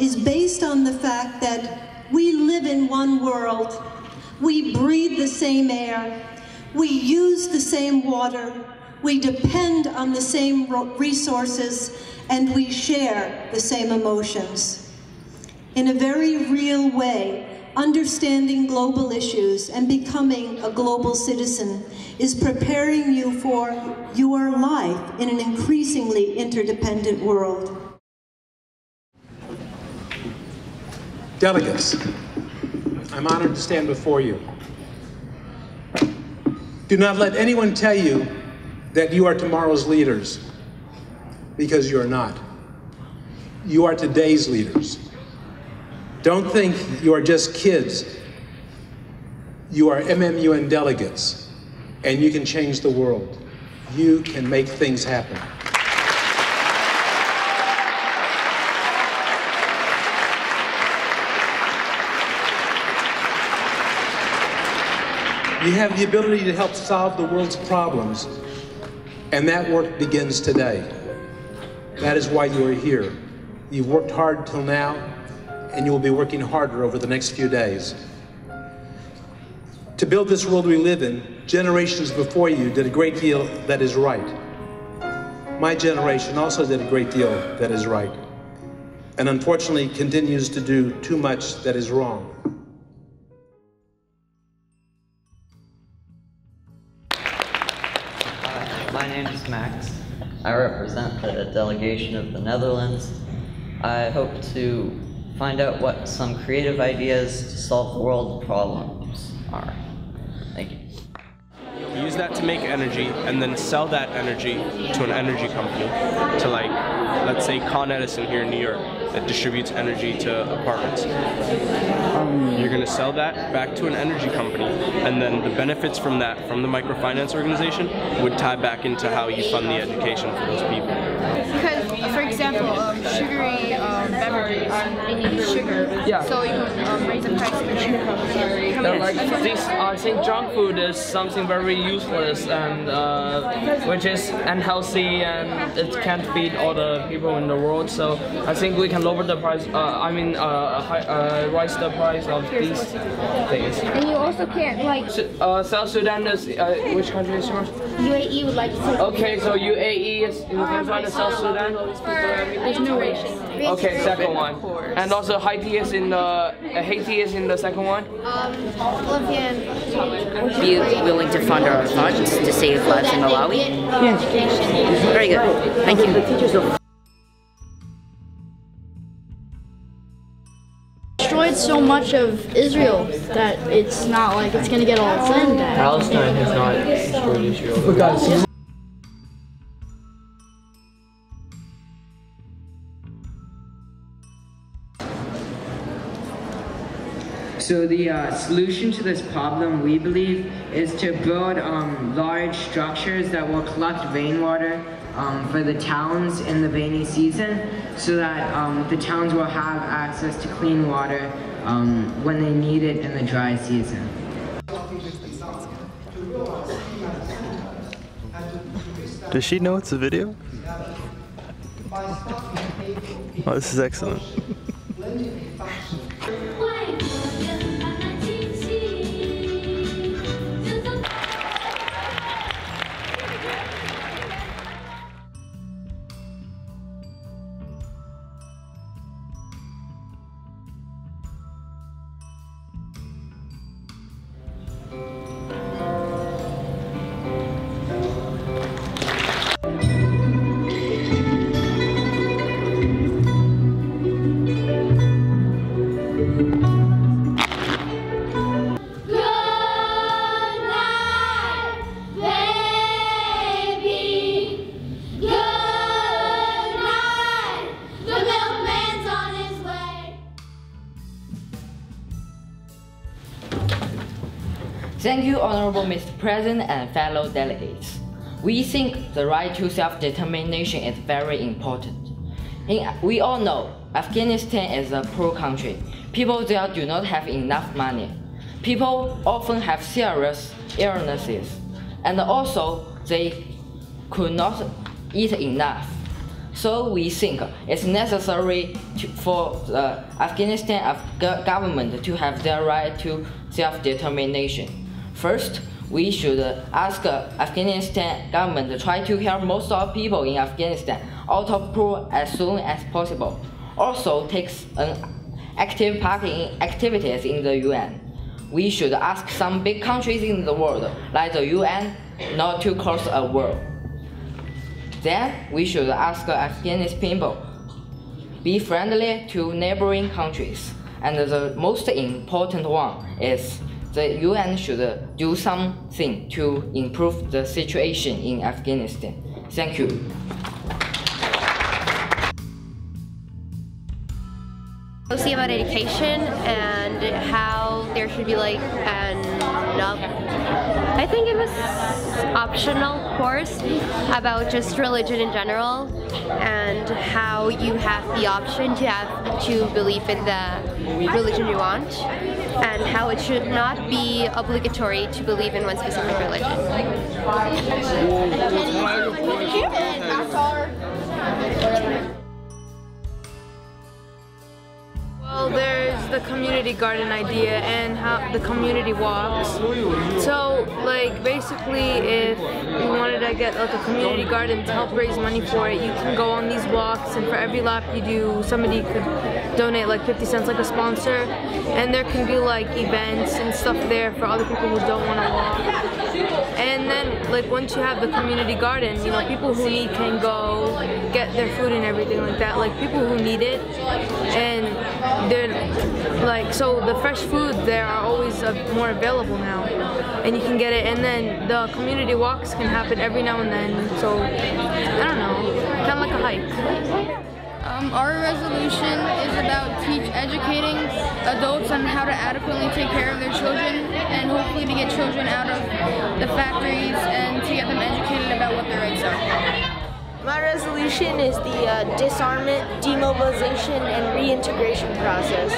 is based on the fact that we live in one world, we breathe the same air, we use the same water, we depend on the same resources, and we share the same emotions. In a very real way, understanding global issues and becoming a global citizen is preparing you for your life in an increasingly interdependent world. Delegates, I'm honored to stand before you. Do not let anyone tell you that you are tomorrow's leaders, because you are not. You are today's leaders. Don't think you are just kids. You are MMUN delegates, and you can change the world. You can make things happen. You have the ability to help solve the world's problems, and that work begins today. That is why you are here. You've worked hard till now, and you will be working harder over the next few days. To build this world we live in, generations before you did a great deal that is right. My generation also did a great deal that is right, and unfortunately continues to do too much that is wrong. My name is Max. I represent the delegation of the Netherlands. I hope to find out what some creative ideas to solve the world problems are. Thank you. Use that to make energy and then sell that energy to an energy company, to like, let's say Con Edison here in New York that distributes energy to apartments. You're going to sell that back to an energy company, and then the benefits from that, from the microfinance organization, would tie back into how you fund the education for those people. Because, for example, sugary beverages, they need sugar, yeah. So you can raise the price of the sugar. Yeah, like this, I think junk food is something very useless and which is unhealthy, and it can't feed all the people in the world. So I think we can lower the price. Raise the price of these things. And you also can't like. South Sudan is which country is yours? UAE would like to say. Okay, so UAE is in the country of South Sudan. There's no ration. Okay, second one. And also Haiti is in the second one. Are you willing to fund our funds to save lives in Malawi? Yes. Very good. Thank you. Destroyed so much of Israel that it's not like it's gonna get all its land back. Palestine has not destroyed Israel. So the solution to this problem, we believe, is to build large structures that will collect rainwater for the towns in the rainy season, so that the towns will have access to clean water when they need it in the dry season. Does she know it's a video? Oh, this is excellent. Thank you, Honorable Mr. President and fellow delegates. We think the right to self-determination is very important. We all know Afghanistan is a poor country. People there do not have enough money. People often have serious illnesses, and also they could not eat enough. So we think it's necessary for the Afghanistan government to have their right to self-determination. First, we should ask Afghanistan government to try to help most of people in Afghanistan out of poor as soon as possible. Also takes an active part in activities in the UN. We should ask some big countries in the world, like the UN, not to cause a war. Then we should ask Afghanistan people, be friendly to neighboring countries. And the most important one is the UN should do something to improve the situation in Afghanistan. Thank you. Mostly about education and how there should be like I think it was optional course about just religion in general and how you have the option to believe in the religion you want and how it should not be obligatory to believe in one specific religion. Well, there's the community garden idea and how the community walks. So, like, basically, if you wanted to get like a community garden to help raise money for it, you can go on these walks, and for every lap you do, somebody could donate like 50 cents, like a sponsor, and there can be like events and stuff there for other people who don't want to walk. And then, like, once you have the community garden, you know, people who need can go get their food and everything like that. Like, people who need it, and they're like, so the fresh food there are always more available now, and you can get it. And then the community walks can happen every now and then. So I don't know, kind of like a hike. Our resolution is about educating adults on how to adequately take care of their children and hopefully to get children out of the factories and to get them educated about what their rights are. My resolution is the disarmament, demobilization, and reintegration process.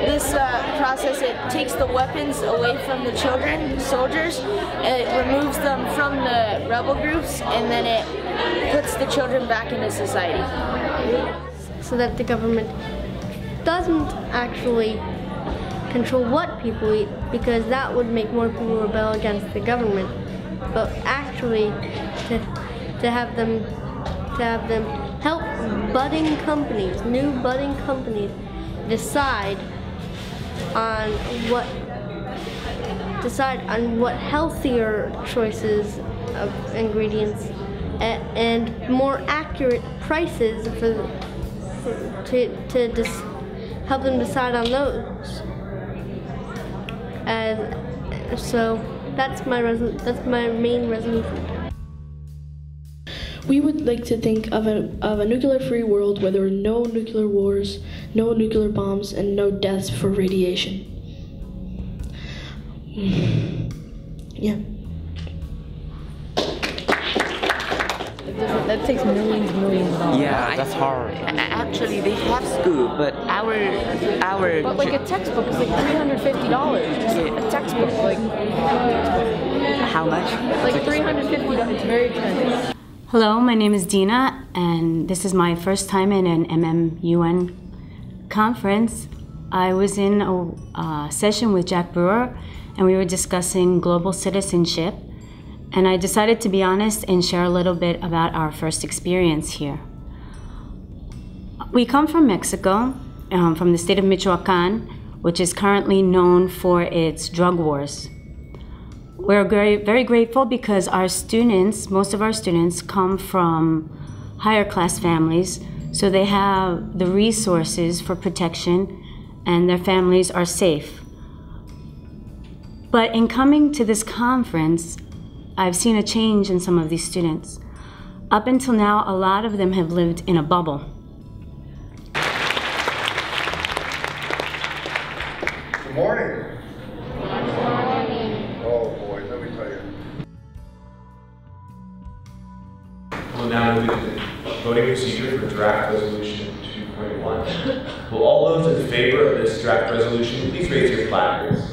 This process, it takes the weapons away from the children, soldiers, and it removes them from the rebel groups, and then it puts the children back into society. So that the government doesn't actually control what people eat, because that would make more people rebel against the government, but actually to have them help budding companies, new budding companies, decide on what healthier choices of ingredients and more accurate prices to help them decide on those. So that's my main resolution. We would like to think of a nuclear-free world where there are no nuclear wars, no nuclear bombs, and no deaths for radiation. Yeah. That takes millions and millions of dollars. Yeah, that's hard. Actually, they have school, but our. But like a textbook is like $350. Just a textbook, like. How much? Like $350. It's very expensive. Hello, my name is Dina, and this is my first time in an MMUN conference. I was in a session with Jack Brewer, and we were discussing global citizenship. And I decided to be honest and share a little bit about our first experience here. We come from Mexico, from the state of Michoacan, which is currently known for its drug wars. We're very grateful because our students, most of our students, come from higher class families, so they have the resources for protection and their families are safe. But in coming to this conference, I've seen a change in some of these students. Up until now, a lot of them have lived in a bubble. Good morning. Oh boy, let me tell you. We'll now move to the voting procedure for draft resolution 2.1. Will all those in favor of this draft resolution please raise your flags?